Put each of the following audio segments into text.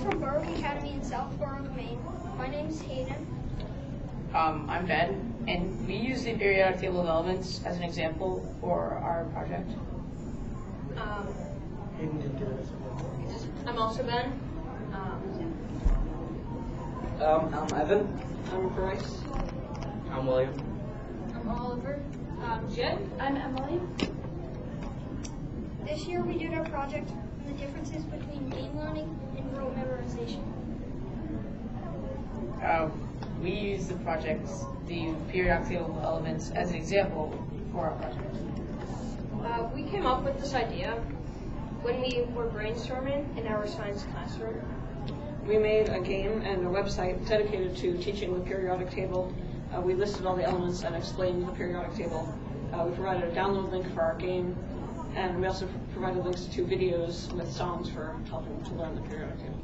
from Berwick Academy in South Berwick, Maine. My name is Hayden. I'm Ben, and we use the periodic table of elements as an example for our project. Hayden didn't get it. I'm also Ben. I'm Evan. I'm Bryce. I'm William. I'm Oliver. I'm Jen. I'm Emily. This year we did our project on the differences between game learning and rote memorization. We use the periodic table of elements as an example for our project. We came up with this idea when we were brainstorming in our science classroom. We made a game and a website dedicated to teaching the periodic table. We listed all the elements and explained the periodic table. We provided a download link for our game, and we also provided links to 2 videos with songs for helping to learn the periodic table.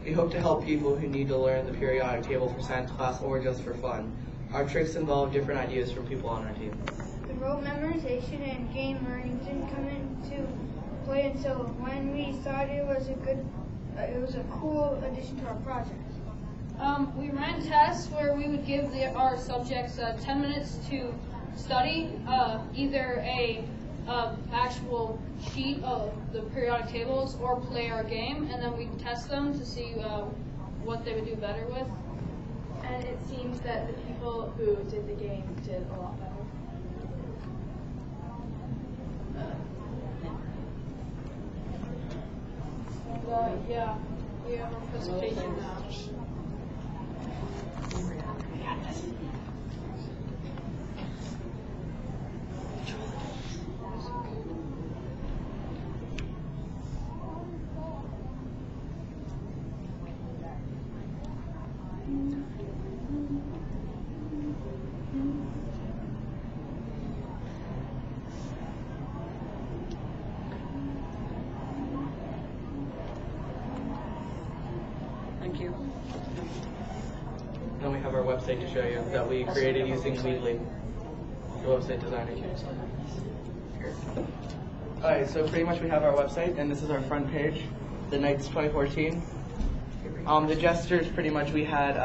We hope to help people who need to learn the periodic table for science class or just for fun. Our tricks involve different ideas from people on our team. The rote memorization and game learning didn't come into play until when we thought it was a cool addition to our project. We ran tests where we would give our subjects 10 minutes to study either a actual sheet of the periodic tables or play our game, and then we'd test them to see what they would do better with. And it seems that the people who did the game did a lot better. Yeah, we have our presentation now. Thank you. Then we have our website to show you that we created using Weebly, the website designer. Alright, so pretty much we have our website, and this is our front page, the Knights 2014. The Jesters, pretty much we had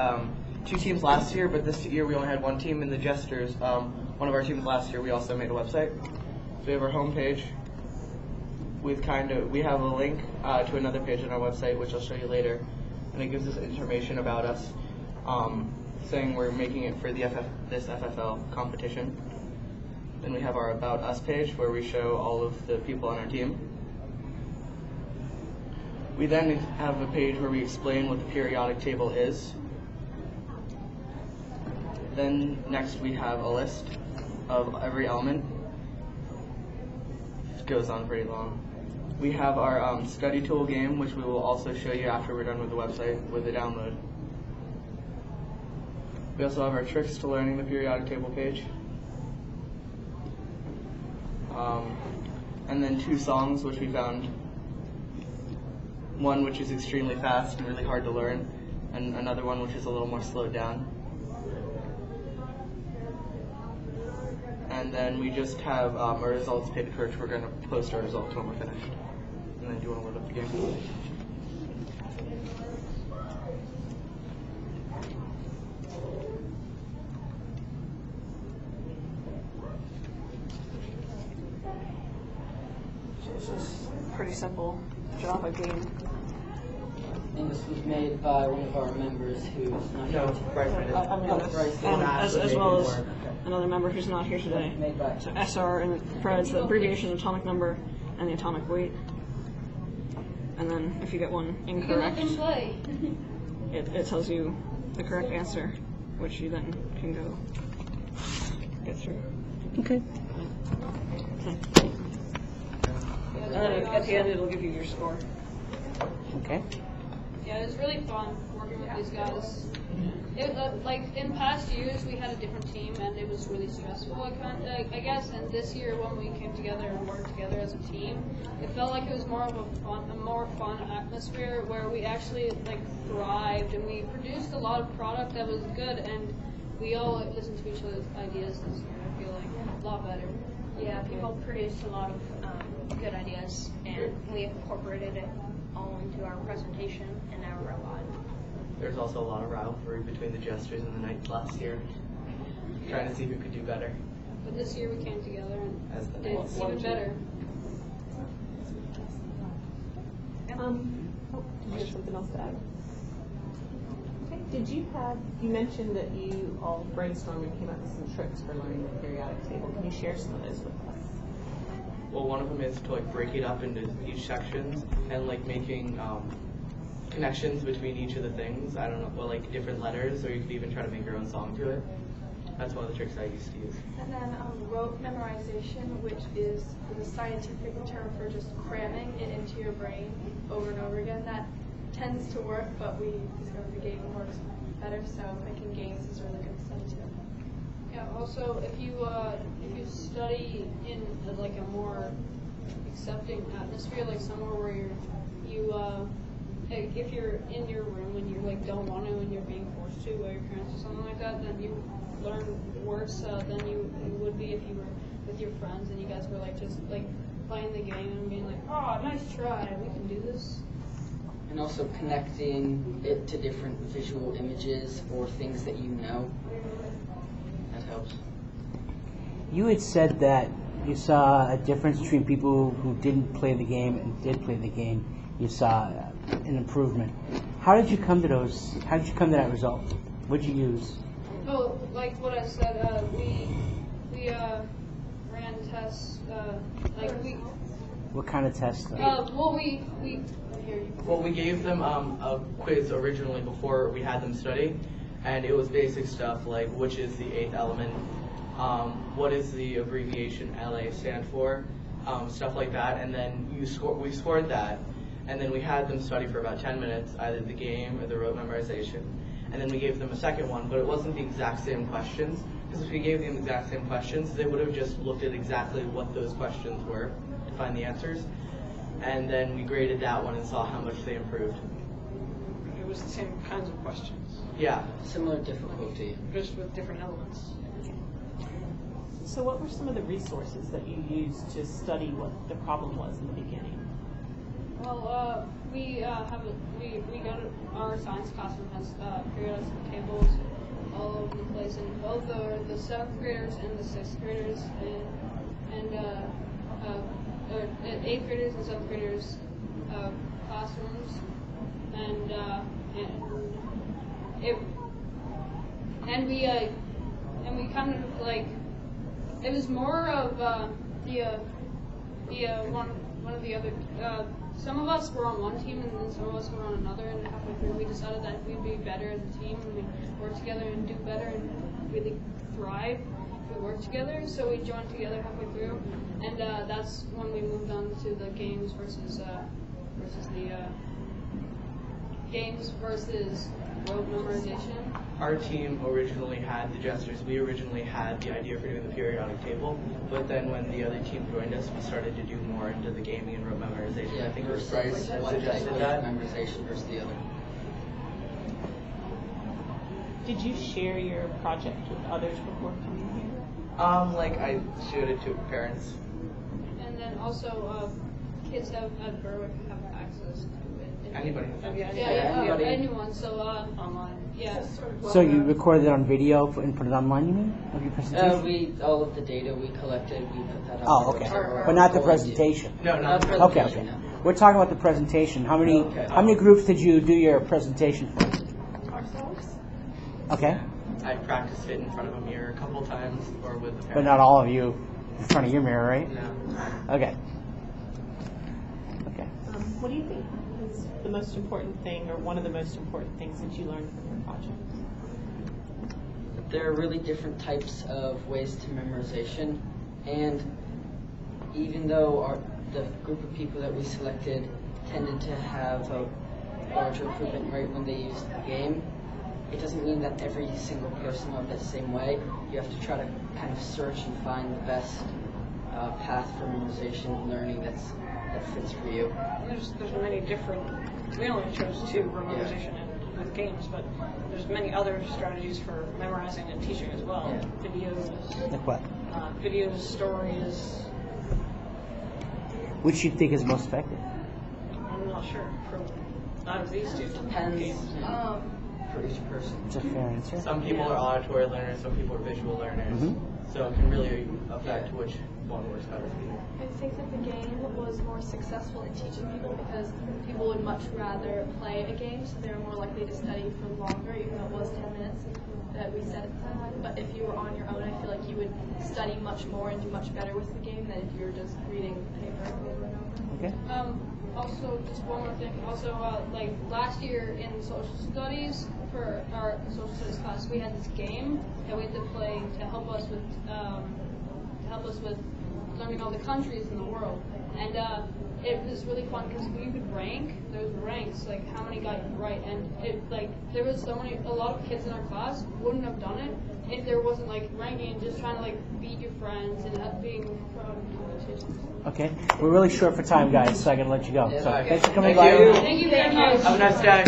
2 teams last year, but this year we only had 1 team in the Jesters. One of our teams last year, we also made a website. So we have our home page. We have a link to another page on our website, which I'll show you later. And it gives us information about us, saying we're making it for this FFL competition. Then we have our About Us page, where we show all of the people on our team. We then have a page where we explain what the periodic table is. Then next we have a list of every element. It goes on pretty long. We have our study tool game, which we will also show you after we're done with the website with the download. We also have our tricks to learning the periodic table page. And then 2 songs which we found. One which is extremely fast and really hard to learn, and another one which is a little more slowed down. And then we just have our results page, which we're going to post our results when we're finished. And then do you want to load up the game? So this is pretty simple Java game. And this was made by one of our members who's not here today. Bryce. As well as another member who's not here today. Made by So SR, and it provides the abbreviation, atomic number, and the atomic weight. And then if you get one incorrect, it tells you the correct answer, which you then can go get through. Okay. And then at the end, it'll give you your score. Okay. Yeah, it was really fun working with these guys. Like in past years, we had a different team, and it was really stressful. I guess, and this year when we came together and worked together as a team, it felt like it was more of a more fun atmosphere where we actually thrived, and we produced a lot of product that was good, and we all listened to each other's ideas this year. I feel like a lot better. Yeah, people produced a lot of good ideas, and we incorporated it all into our presentation and our live. There's also a lot of rivalry between the Jesters and the Knights last year, trying to see who could do better. But this year we came together and As the did Knights. even better. Did you have something else to add? Okay. You mentioned that you all brainstormed and came up with some tricks for learning the periodic table. Can you share some of those with us? Well, one of them is to like break it up into each sections and like making connections between each of the things. I don't know, well, like different letters, or you could even try to make your own song to it. That's one of the tricks I used to use. And then rote memorization, which is the scientific term for just cramming it into your brain over and over again. That tends to work, but we discovered the game works better, so making games is really good stuff too. Yeah. Also, if you study in like a more accepting atmosphere, like somewhere where if you're in your room and you like don't want to and you're being forced to by your parents or something like that, then you learn worse than you would be if you were with your friends and you guys were like just like playing the game and being like, oh, nice try, we can do this. And also connecting it to different visual images or things that you know. That helps. You had said that you saw a difference between people who didn't play the game and did play the game. You saw an improvement. How did you come to those? How did you come to that result? What did you use? Oh, like what I said, we ran tests. What kind of tests? Well, we gave them a quiz originally before we had them study, and it was basic stuff like which is the 8th element, what is the abbreviation LA stand for, stuff like that, and then we scored that, and then we had them study for about 10 minutes, either the game or the rote memorization, and then we gave them a second one, but it wasn't the exact same questions, because if we gave them the exact same questions, they would have just looked at exactly what those questions were to find the answers. And then we graded that one and saw how much they improved. It was the same kinds of questions, Yeah. Similar difficulty. just with different elements. So what were some of the resources that you used to study what the problem was in the beginning? Well, we got our science classroom has periodic tables all over the place, and both the 7th graders and the 6th graders and 8th graders and 7th graders classrooms, and we kind of like it was more of one of the other. Some of us were on one team and then some of us were on another, and halfway through we decided that we'd be better as a team and we'd work together and do better and really thrive if we work together. So we joined together halfway through, and that's when we moved on to the games versus rote memorization. Our team originally had the Jesters. We originally had the idea for doing the periodic table, but then when the other team joined us, we started to do more into the gaming and rote memorization. Yeah, I think it was versus Bryce that one suggested type of that. memorization versus the other. Did you share your project with others before coming here? Like I showed it to parents. And then also kids at Berwick have access to it. Anybody. Anyone. So Online. Yeah. So you recorded it on video and put it online, you mean, of your presentation? All of the data we collected, we put that up. Oh, okay. But not the presentation. No, not the Okay, presentation. okay. We're talking about the presentation. How many groups did you do your presentation for? Ourselves? Okay. I practiced it in front of a mirror a couple times, or with the parents. But not all of you in front of your mirror, right? No. Okay. Okay. What do you think is the most important thing, or one of the most important things that you learned from your project? There are really different types of ways to memorization, and even though the group of people that we selected tended to have a larger improvement rate when they used the game, it doesn't mean that every single person went the same way. You have to try to kind of search and find the best path for memorization and learning that fits for you. There's many different. We only chose 2 for memorization and with games, but there's many other strategies for memorizing and teaching as well. Yeah. Videos. Like what? Videos, stories. Which you think is most effective? not sure for out of these two Depends games. for each person. It's a fair answer. Some people are auditory learners, some people are visual learners. Mhm. So it can really affect which one works better for you. I think that the game was more successful in teaching people because people would much rather play a game, so they were more likely to study for longer, even though it was 10 minutes that we set at the time. But if you were on your own, I feel like you would study much more and do much better with the game than if you were just reading the paper over and over. Okay. Also, just one more thing. Also, like last year in social studies for our social studies class, we had this game that we had to play to help us with learning all the countries in the world, and it was really fun because we could rank. There was ranks like how many got it right, and it like there was a lot of kids in our class wouldn't have done it if there wasn't like ranking and just trying to like beat your friends and being proud of competitions. Okay. We're really short for time, guys, so I gotta let you go. So Alright. thanks for coming Thank by. you. Thank you very much. Have a nice day.